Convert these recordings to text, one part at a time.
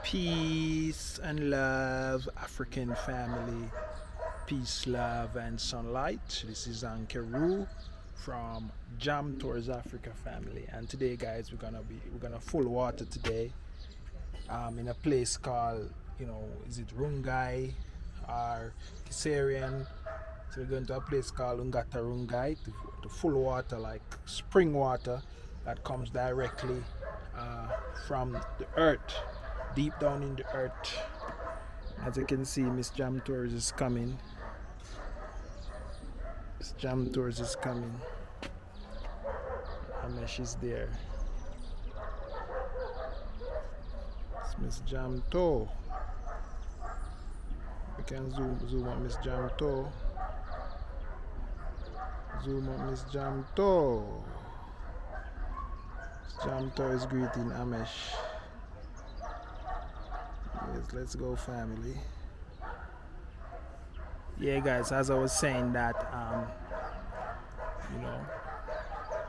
Peace and love, African family. Peace, love, and sunlight. This is Ankeru from Jam Tours Africa family, and today, guys, we're gonna full water today. In a place called, is it Rungai or Kiserian? So we're going to a place called Ungata Rungai to full water, like spring water that comes directly from the earth, deep down in the earth. As you can see, Miss Jam Tours is coming. Miss Jam Tours is coming. And she's there. It's Miss Jam Tour. We can zoom up Miss Jam Tour. Zoom up Miss Jam Tour. Miss Jam Tour is greeting Amesh. Yes, let's go, family. Yeah, guys, as I was saying that,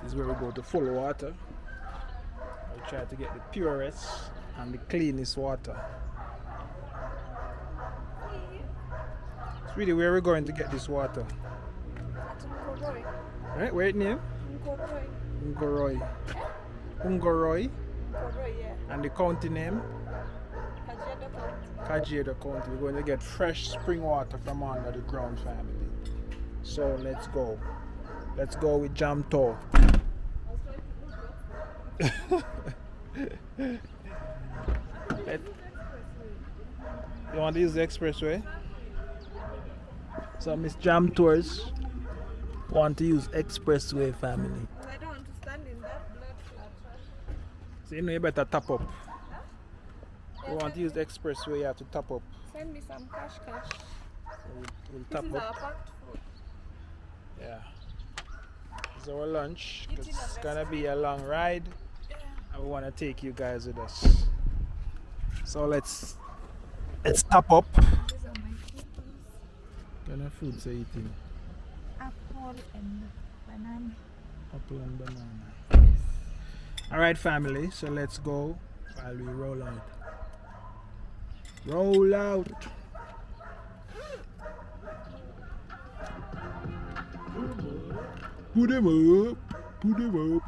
this is where we go to full water. I try to get the purest and the cleanest water. It's really where we're going to get this water. Right, where it name? Ngoroi. Ngoroi. Yeah. And the county name? Kajiado County. We're going to get fresh spring water from under the ground, family. So let's go. Let's go with Jam Tour. You want to use the expressway? So Miss Jam Tours want to use Expressway, family. I don't want to stand in that blood flat. So you better top up. You want to use the Expressway, you have to top up. Send me some cash. So we'll This top is up. our packed food. Yeah. It's our lunch, because it's gonna be a long ride. And we want to take you guys with us. So let's top up. These are my food. What kind of foods are you eating? Apple and banana. Apple and banana. Alright, family, so let's go while we roll out. Roll out. Put them up. Put them up.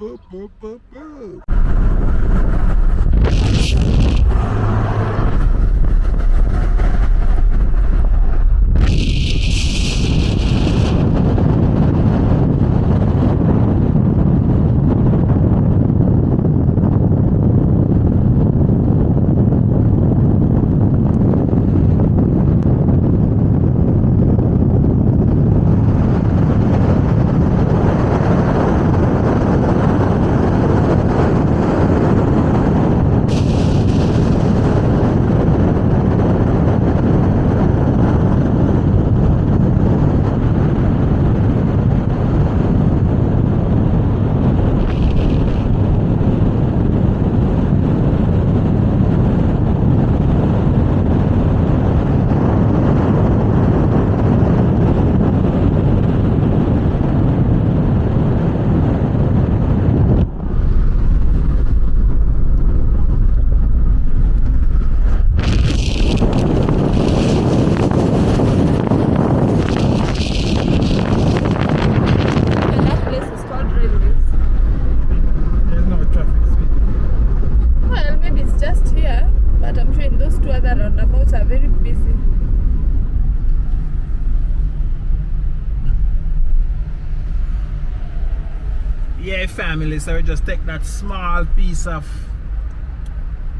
Yeah, family, so we just take that small piece of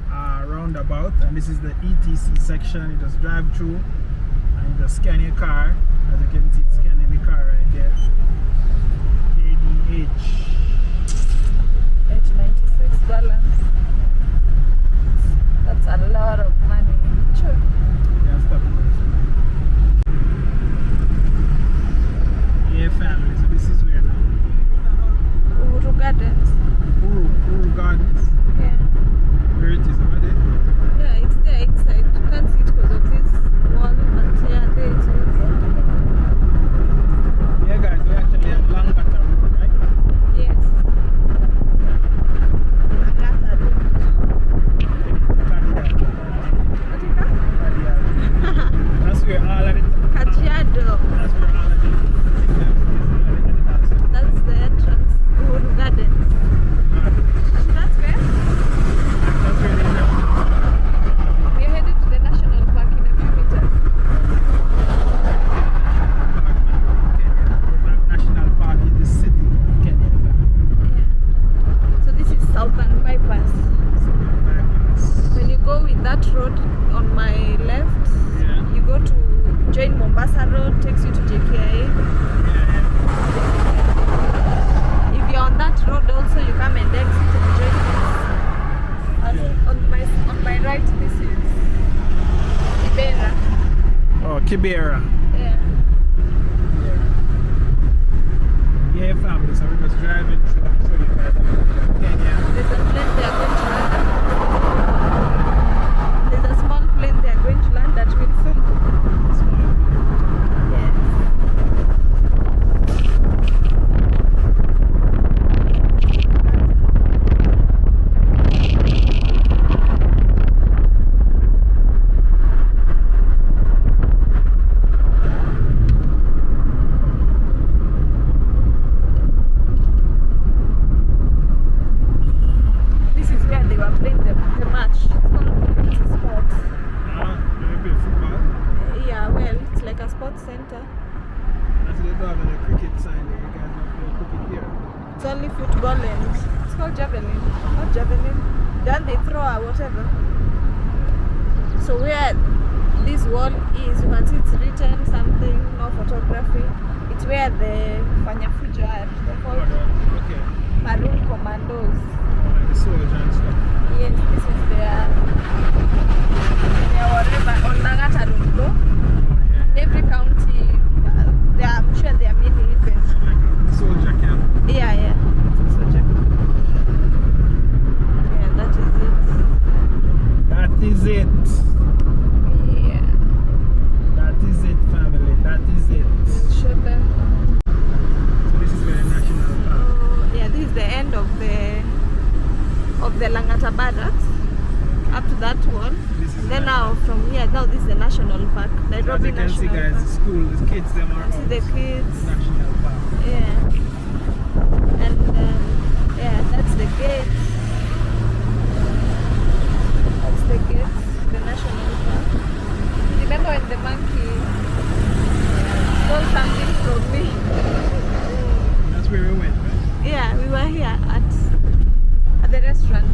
roundabout, and this is the ETC section. You just drive through and you just scan your car. As you can see, it's scanning the car right there. KDH 896 balance. That's a lot of money. Sure. Yeah, stop it. Yeah, family, so this is where now. Uhuru Gardens. Uhuru Gardens. Yeah. Where it is over there? Yeah, it's there inside. You can't see it because of this wall, but yeah, there it is. Yeah, guys, we actually have Langata Road, right? Yes. Agata Road. that road on my left. Yeah. You go to join Mombasa Road, takes you to JKIA. If you're on that road also, you come and exit and join this. Yeah. On my right, this is Kibera. Oh, Kibera. Yeah. Yeah, family. So we're just driving through Kenya. There's a plane they are going to land. There's a small plane they are going to land at Wilson. Yes. This is where they were playing the match. It's called sports. Maybe football. Yeah, well, it's like a sports center. That's the dog and a cricket sign there. You guys don't play cricket here. It's only football and it's called javelin. Not javelin. Then they throw or whatever. So where this wall is, you can see it's written something, no photography. It's where the Fanyafuja are. They're called Okay. Maroon Commandos. Like the soldier and stuff. Yes, this is their whatever on Langata Road. Oh, In every county, I'm sure there are many events. Like a soldier camp. Yeah, yeah. So check. Yeah, that is it. That is it. Yeah. That is it, family. That is it. Show them. So this is where the national park. Oh, yeah, this is the end of the Langata barracks up to that wall. This is Then national. now from here, now this is the national park, As Nairobi you can see, National guys, the Park. school, the kids, them are See the out. kids. National park. Yeah. And yeah, that's the gate. That's the gate, the national park. Remember when the monkey stole something from me? That's where we went, right? Yeah, we were here at the restaurant.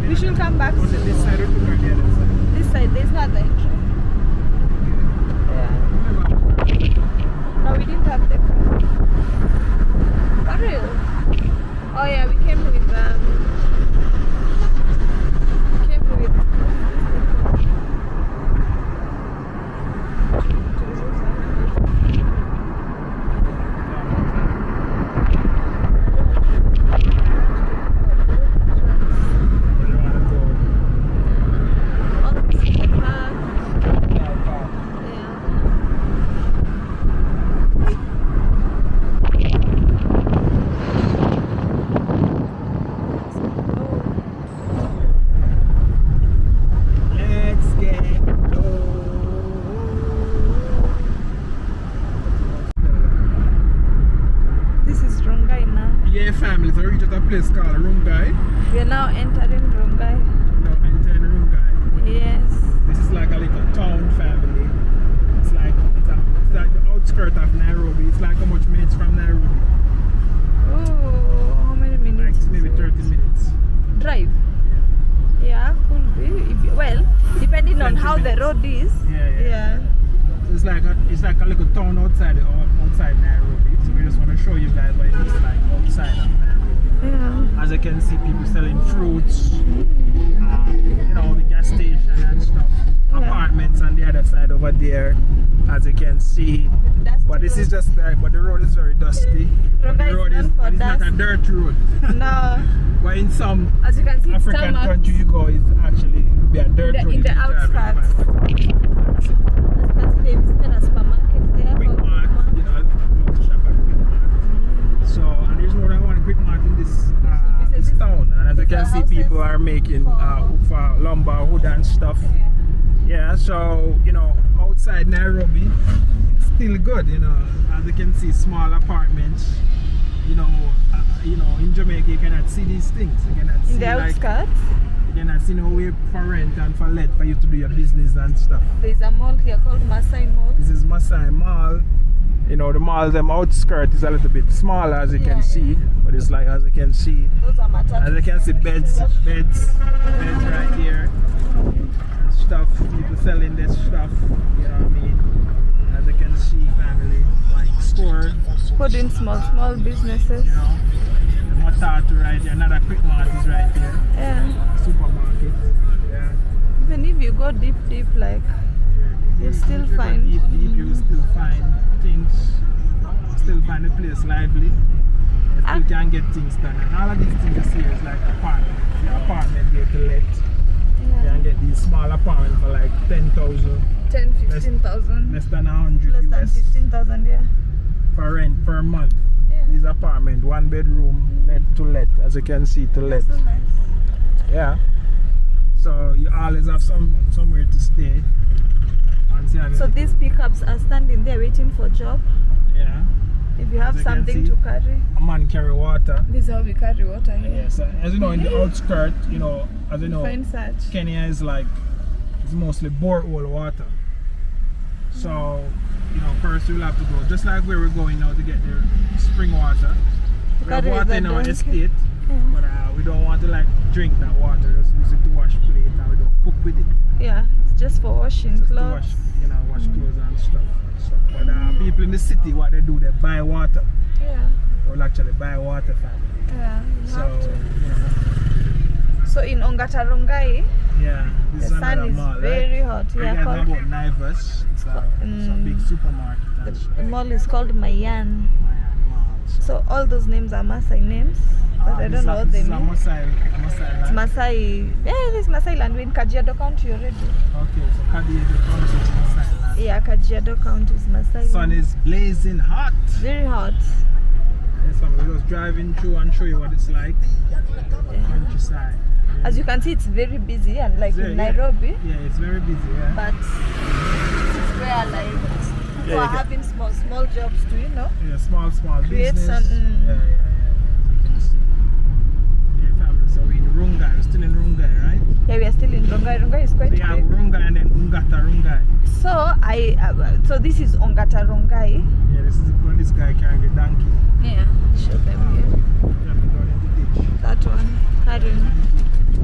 We should come back Was it this side or the other side? this side. There's no other entry. Yeah. No, we didn't have the car. For real? Oh yeah, we came with all this in the park. Yeah. Let's get low. This is Rongai now. Yeah, family. So we reached at a place called Rungai. We are now entering Rongai. No, entering Rungai. Yes. This is like a little town, family. It's like the outskirts of Nairobi. It's like how much minutes from Nairobi? Oh, how many Like minutes? it's maybe is it? 30 minutes. Drive. Yeah, could be. Well, depending on 20 how the minutes. road is. Yeah. Yeah. So it's like a little town outside Nairobi. So we just want to show you guys what it looks like outside of Nairobi. Yeah. As you can see, people selling fruits, you know, the gas station and stuff. Yeah. Apartments on the other side over there, as you can see. Dusty But this is road. just like, but the road is very dusty. But Rongai the road is known for it's not a dust. dirt road. No, But in some as you can see, it's African tarmac. country you go, it's actually be a dirt road. In the if you're driving outskirts. by. As you can see, there is even a supermarket there. Quick called Mart, Quick you know, I love to shop at Quick Mart. So, and there's more than one Quick Mart in this town. And as you can see, people are making for lumber, wood and stuff. Yeah. Yeah, so, you know, outside Nairobi, it's still good, you know. As you can see, small apartments. You know, in Jamaica, you cannot see these things. You cannot see In the outskirts, you cannot see no way for rent and for let for you to do your business and stuff. there is a mall here called Masai Mall. This is Masai Mall. You know, the mall, them outskirt is a little bit smaller as you can see, but it's like, as you can see, Those are matatus. as you can see, beds right here, stuff, people selling this stuff, you know what I mean? As you can see, family, like store, Putting small businesses. you know, the matatu right here, another quick mart is right here, Yeah. supermarket, yeah. Even if you go deep, like, you'll still If you go find. deep, you will still find things, still find the place lively. You still can get things done, and all of these things you see is like apartment. Your apartment get to let. You can get these small apartments for like 10,000, 10, 15,000. less than 100 Less than US 15,000, yeah. for rent per month. Yeah. These apartment, 1 bedroom, let, as you can see, to let. So nice. Yeah. So you always have somewhere to stay. So these pickups are standing there waiting for job. Yeah. If you have As you can something see, to carry. a man carry water. This is how we carry water here. Yes, as you know, in the outskirt, you know, as you know, Find such. Kenya is like, it's mostly borehole water. So, you know, first we'll have to go, just like where we're going now to get the spring water. We have Carry water the in our donkey. estate, Yeah. but we don't want to like drink that water, just use it to wash plate and we don't cook with it. Yeah, it's just for washing Just to clothes. wash, you know, wash clothes and stuff. But people in the city, what they do, they buy water. Yeah, They will actually buy water, family. yeah. You So, have to. you know, So in Ongatarongai, yeah, this the is sun another is mall, very right? hot. You Yeah, guys know called, about Naivas. It's a big supermarket. And stuff. the mall is called Mayan. Mall. So all those names are Maasai names, but I don't know what they This mean. is a Maasai It's land. Maasai. Yeah, this is Maasai land. We're in Kajiado County already. Okay, so Kajiado County is Maasai land. Yeah, Kajiado County is Maasai Sun land. is blazing hot. Very hot. Yes, so we're just driving through and show you what it's like. Yeah. Countryside. As you can see, it's very busy, and like Yeah, in yeah. Nairobi, Yeah, it's very busy, yeah. but this is where like people Yeah, are you can- having small jobs too, you know. Yeah, small Create business. some, Yeah. You can see. Yeah, family. So we're in Rungai. We're still in Rungai, right? Yeah, we are still in Rongai. Rongai is quite So you have big. Rungai and then Ungata Rungai. So this is Ongata Rongai. Yeah, this is this guy carrying the donkey. Yeah, show them here. You have to go in the ditch. That one,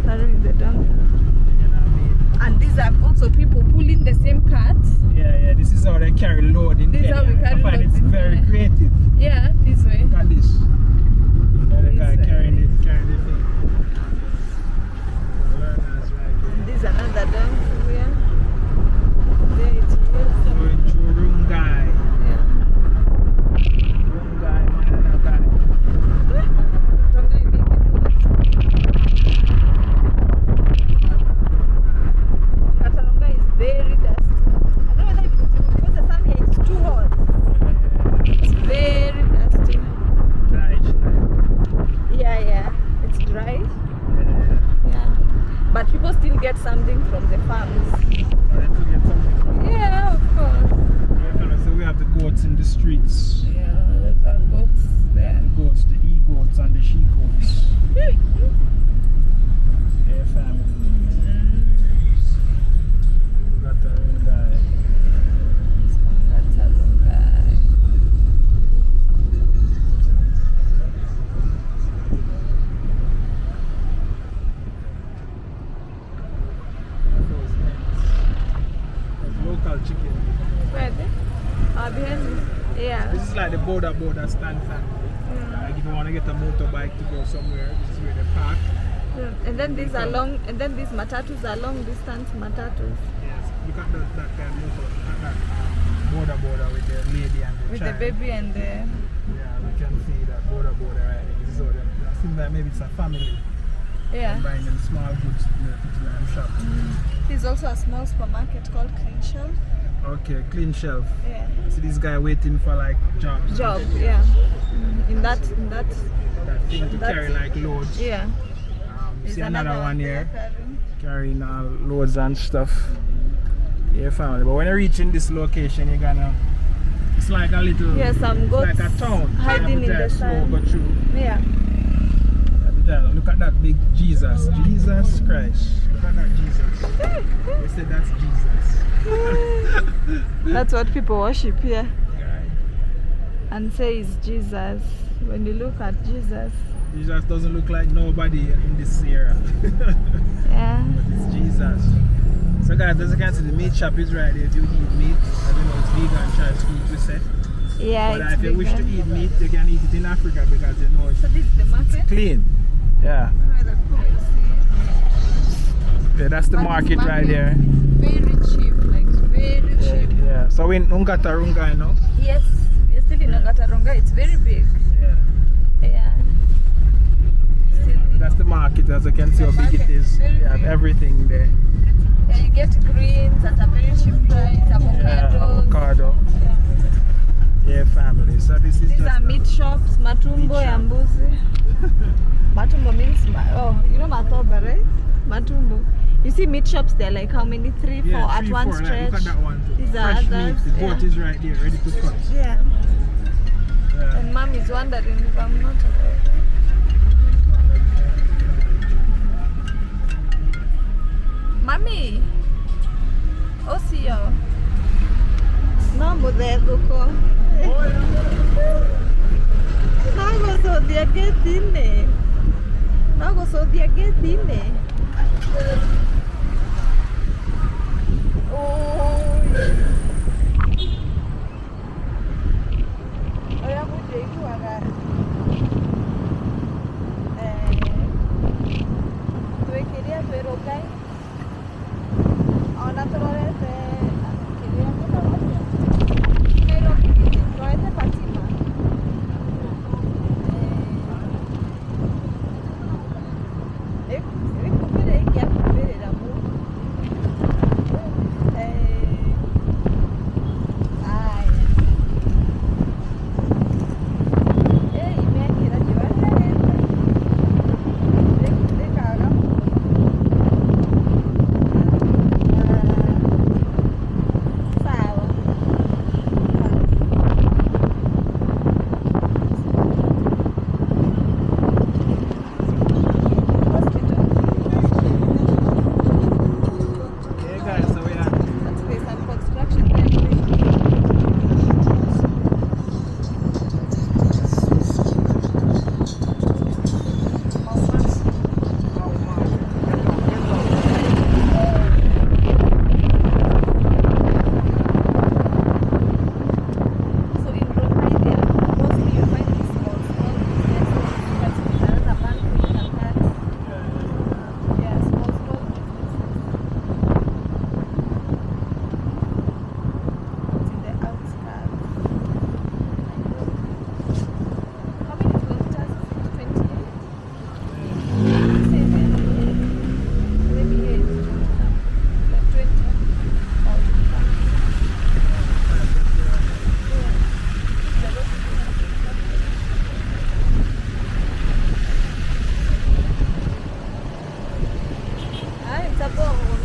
carrying the donkey. You know what I mean? And these are also people pulling the same cart. Yeah. This is how they carry load in This is Kenya. how we carry I find loads it's in very Kenya. creative. Yeah, this way. Look at this. Yeah, the guy This way. carrying the thing. Learners right here. This is another donkey here. There it is. Going through Rungai. Yeah. Rungai, man, I got it. Rongai big. Ongata Rongai is very dusty. I don't know whether because the sun here is too hot. It's very dusty. Yeah. It's dry. Yeah. But people still get something from the farms. Yeah, of course. So we have the goats in the streets. Yeah, there's our goats there. The goats, the e-goats and the she-goats. Yeah, family. We got the guy. Ongata Rongai. Those hens. There's local chicken. Where are they? Behind me. Yeah. This is like the border stand family. Like if you want to get a motorbike to go somewhere, this is where they park. And then these are long, and then these matatus are long distance matatus. Yes, look at that kind of motor. Look at that border with the lady and the With child. the baby and the. Yeah, we can see that border right there. This is all I think that maybe it's a family Yeah. buying them small goods in the Pitland shop. There's also a small supermarket called Clean Shelf. Okay, clean shelf. Yeah. See this guy waiting for like jobs. Job, yeah. In that. That thing to That's- carry like loads. Yeah. See There's another one here. carrying. Carrying loads and stuff. Yeah, family. But when you reach in this location, you're gonna. It's like a little. Yeah, some It's goats like a town. hiding in the slow sun. go through. Yeah. Look at that big Jesus. Jesus Christ. Look at that Jesus. They said that's Jesus. That's what people worship here. Right. and say it's Jesus. When you look at Jesus, Jesus doesn't look like nobody in this area. yeah. But it's Jesus. So guys, as you can see, the meat shop is right there. If you eat meat, I don't know, it's vegan choice food we say. Yeah, But it's if you wish to vegan. eat meat, you can eat it in Africa because you know So this is the market. clean. Yeah. Yeah, that's the market right there. Very cheap, like very cheap. Yeah. So we're in Ungatarunga, you know? Yes, we're still in Ongatarunga. It's very big. Yeah. Yeah. Still, That's the market, as you can see how big it is. You have everything there. yeah, you get greens at a very cheap price, avocados. Yeah, avocado. Yeah. Yeah, family. So this is These just are meat shops, matumbo Meat ya shop. mbuzi. Matumbo means, oh, you know matoba, right? Matumbo. You see meat shops, they're like how many? 3, 4 at three, one four, like, stretch. look at that one too. These are Fresh others, meat. The goat yeah. is right there, ready to cut. Yeah. Yeah. And mom is wondering if I'm not. Mami, Osio. No, Mudeduko. Nago so dia getine. Nago so dia getine. Oh. Oya muje ikuaga. Tuekeria twerokai. Ona tororete kiria mutawate. Nairobi tororete Fatima. Kupere ikia kupere ramu. Yeah, guys, so we are. There's some construction there. So in Rongai there, mostly you find these small businesses. But in another bank you can have, yeah, small businesses. It's in the outskirts. How many kilometers is it? 28? 7? Maybe 8. Like 20? It's a borehole.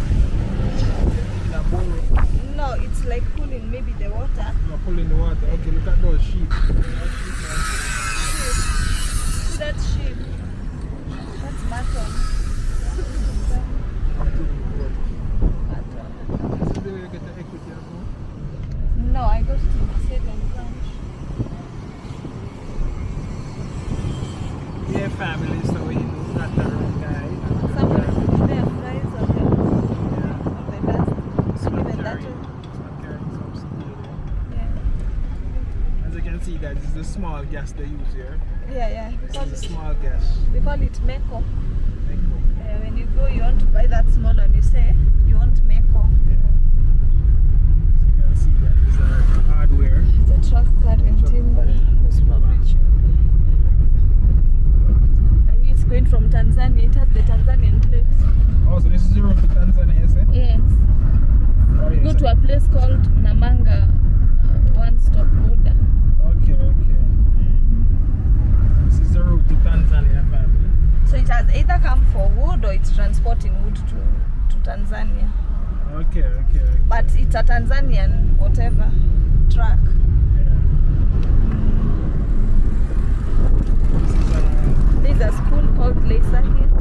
No, it's like pulling maybe the water. We're pulling the water. Okay, look at those sheep. See that sheep? That's mutton. Mutton. This is the way you get the equity as well. No, I go to the second branch. Yeah, family, so we do that guy. Somewhere there fries on the dust. Even that one. Yeah. As you can see, guys, this is the small gas they use here. Yeah. This is the small gas. We call it meko. When you go, you want to buy that small one, you say you want meko. As you can see, guys, this is the hardware. It's a truck carrying timber. It's going from Tanzania. It has the Tanzanian plate. Oh, so this is the road to Tanzania, you say? Yes. Oh, We yes, go to a place called Namanga one-stop border. Okay. This is the route to Tanzania, family. So it has either come for wood or it's transporting wood to Tanzania. Okay. But it's a Tanzanian whatever truck. There's a school called Lisa here.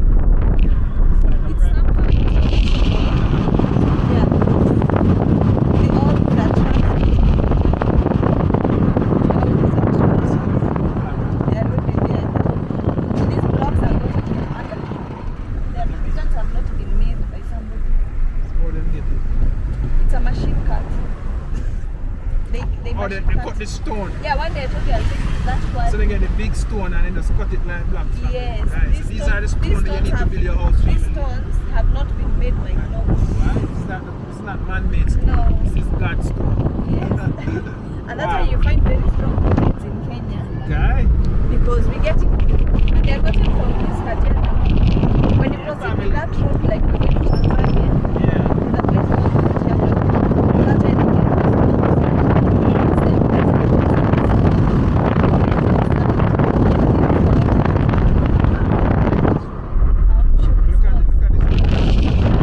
It's somewhere. Yeah. The all that truck. It's a machine cut. They Oh, they machine cut the stone. Yeah, one day I told you I'll take that one. So they get the big stone and then just cut it like blocks. Yes. Right. So these are the stones that you need to build your house with. These stones have not been made by humans. Right? It's not man-made stone. No. This is God's stone. Yes. And that's why you find very strong communities in Kenya. Guy. Because we get it, and they are gotten from this Kajiado. When you proceed with that road, like you go to Tanzania, Yeah. there's a place called Kajiado. That's where they get these Look at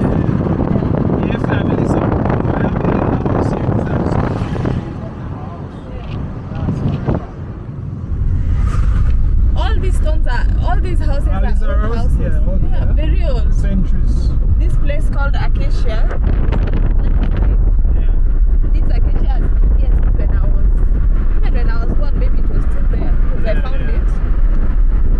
Yeah, family. So I am building a house here. These are the stones. all these stones are, all these houses All these are are old houses, houses. yeah, old, yeah. Very old. Centuries. This place called Acacia. Yeah. This Acacia has been here since when I was, even when I was born, maybe it was still there because I Yeah, found yeah. it.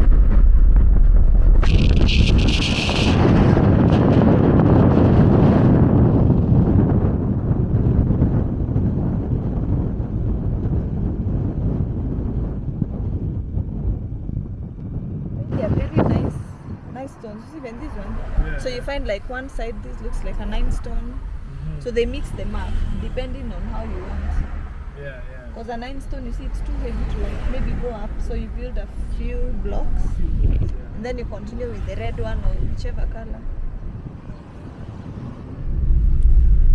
They are very nice stones. Even this one. Yeah. So you find like one side, this looks like a 9 stone. So they mix them up depending on how you want. Yeah, yeah. Because a 9 stone, you see, it's too heavy to like maybe go up. So you build a few blocks, and then you continue with the red one or whichever color.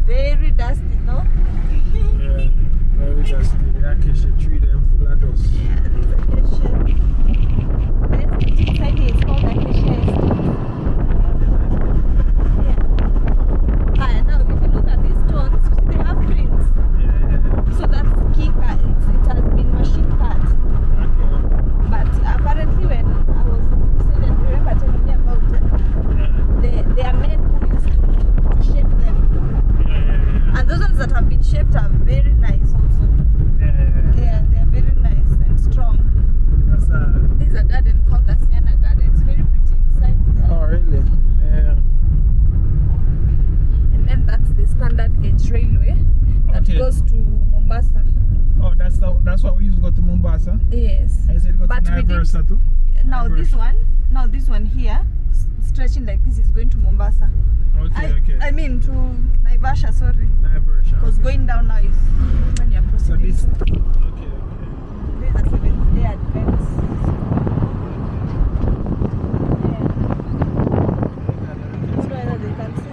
Very dusty, no? Yeah. Very dusty. The acacia tree, them full of dust. Yeah, this acacia. Then inside here is called acacia estate. Yeah. Ah, now if you look at these stones, you see they have prints. Yeah. So that's key cut. It has been machine cut. Okay. But apparently when I was saying, remember telling me about it, they are men who used to shape them. And those ones that have been shaped are very nice also. Yeah, they are very nice and strong. That's There's a garden called the Sienna Garden. It's very pretty inside there. oh really? Yeah. And then that's the standard gauge railway that Okay. goes to Mombasa. Oh, that's what we used to go to Mombasa. Yes. I said go But to we did- Nairobi too. Now this one here, stretching like this, is going to Mombasa. Okay. I mean to Naivasha, sorry. Nairobi. Because going down now is when you're So proceeding. this. to- Okay. These are 7-day advance. Yeah. So whether they can see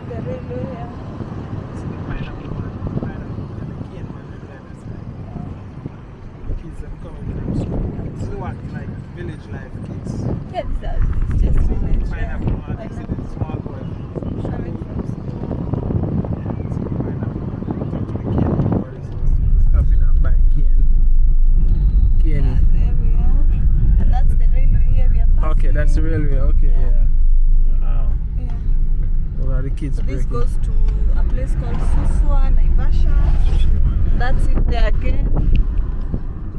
the railway here. Like village life kids. Yeah, these are it's just village. Pineapple man, Pineapple. this is the small boy. Coming from school. Stopping and buy cane. Yeah, there we are. And that's the railway here we are passing. Okay, that's the railway. Okay, yeah. Wow. Yeah. Those are the kids So this breaking. goes to a place called Suswa, Naivasha. That's it there again.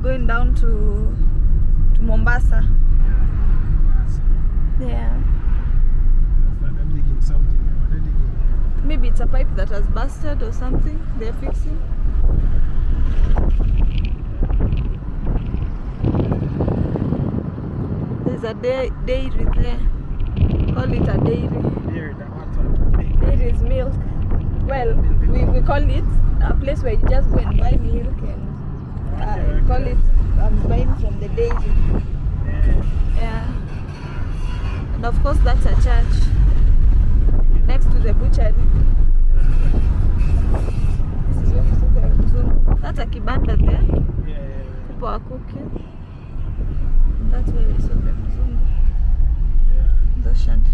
Going down to Mombasa. Yeah. They're digging something. They're digging. Maybe it's a pipe that has busted or something they're fixing. There's a dairy there. Call it a dairy. Here, that one. Dairy is milk. Well, we call it a place where you just go and buy milk and we call it buying from the dairy. Yeah. And of course that's a church next to the butchery. This is where you see the Mzungu. That's a kibanda there. Yeah. People are cooking. And that's where we saw the Mzungu. Yeah. Those shanty.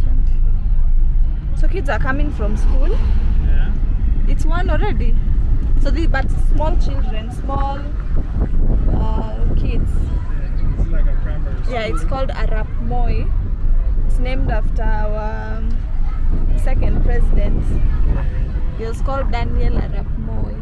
So kids are coming from school. Yeah. It's 1 already. So but small children, small kids. It's like a primary school. Yeah, it's called Arap Moi. It's named after our second president. He was called Daniel Arap Moi.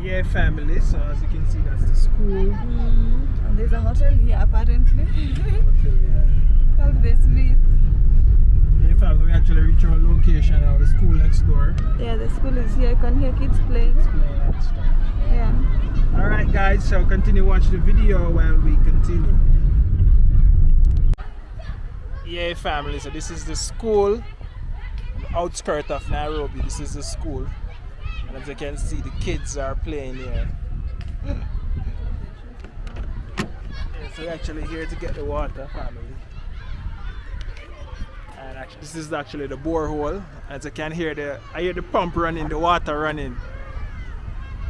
Yeah, family. So as you can see, that's the school. And And there's a hotel here apparently. Okay, yeah. Called the Smith. In fact, we actually reach our location now, the school next door. Yeah, the school is here. You can hear kids playing. Playing and stuff. Yeah. Alright guys, so continue watching the video while we continue. Yeah family, so this is the school, the outskirt of Nairobi. This is the school. And as you can see, the kids are playing here. Yeah, so we're actually here to get the water, family. And actually, this is actually the borehole. As you can hear, I hear the pump running, the water running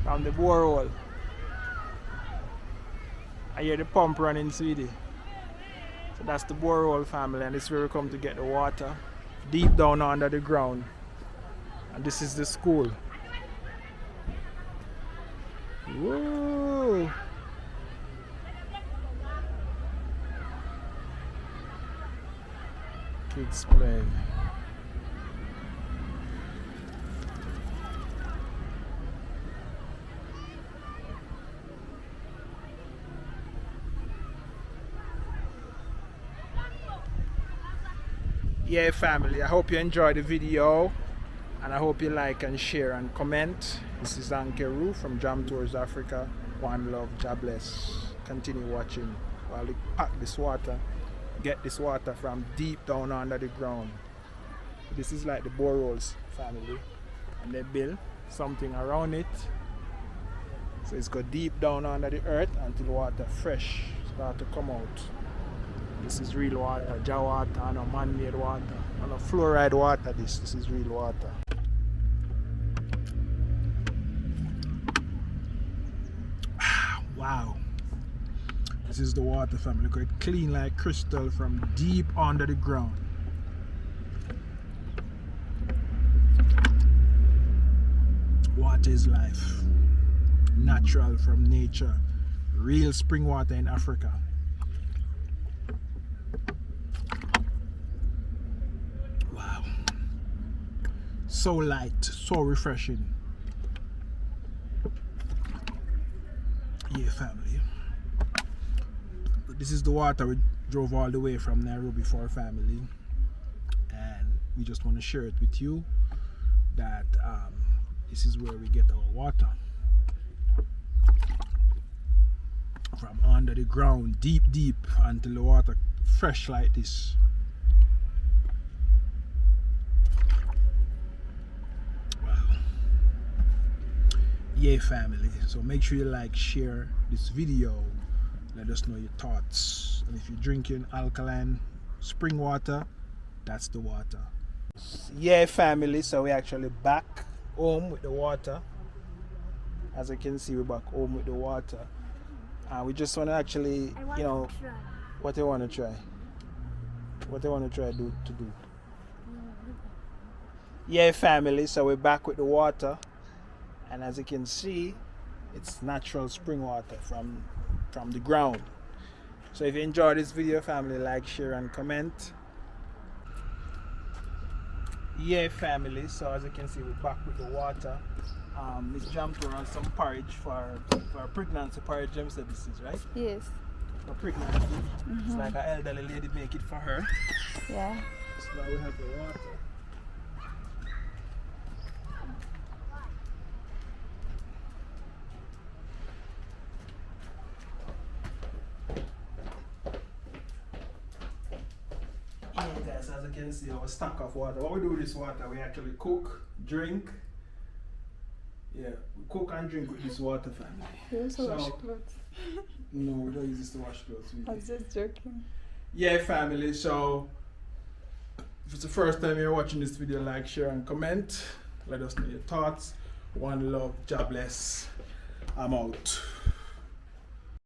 from the borehole. I hear the pump running, sweetie. So that's the borehole, family, and this is where we come to get the water, deep down under the ground. And this is the school. Whoa! Kids playing. Yeah family, I hope you enjoyed the video and I hope you like and share and comment. This is Ankeru from Jam Tours Africa. One love, God bless. Continue watching while we pack this water, get this water from deep down under the ground. This is like the boreholes, family, and they build something around it, so it's go deep down under the earth until water fresh start to come out. This is real water, jar water, and no man-made water, and no fluoride water. This is real water. Wow, this is the water, family. Look, it clean like crystal from deep under the ground. Water is life, natural from nature, real spring water in Africa. Wow, so light, so refreshing. Yeah family, this is the water we drove all the way from Nairobi for our family, and we just want to share it with you that this is where we get our water from under the ground, deep until the water fresh like this. Yeah family, so make sure you like, share this video, let us know your thoughts, and if you're drinking alkaline spring water, that's the water. Yeah family, so we're actually back home with the water. As you can see, we're back home with the water, and we just want to actually, you know, what you want to try, to do. Yeah family, so we're back with the water. And as you can see, it's natural spring water from the ground. So if you enjoyed this video, family, like, share and comment. Yeah family, so as you can see, we're back with the water. Miss Jamtor has some porridge for pregnancy porridge. Jam said this is, right? Yes. For pregnancy. It's like an elderly lady make it for her. Yeah. So now we have the water. As you can see, our stock of water. What we do with this water, we actually cook, drink. Yeah, we cook and drink with this water, family. You also wash clothes. No, we don't use this to wash clothes. I was just joking. Yeah, family, so if it's the first time you're watching this video, like, share and comment. Let us know your thoughts. One love, God bless. I'm out.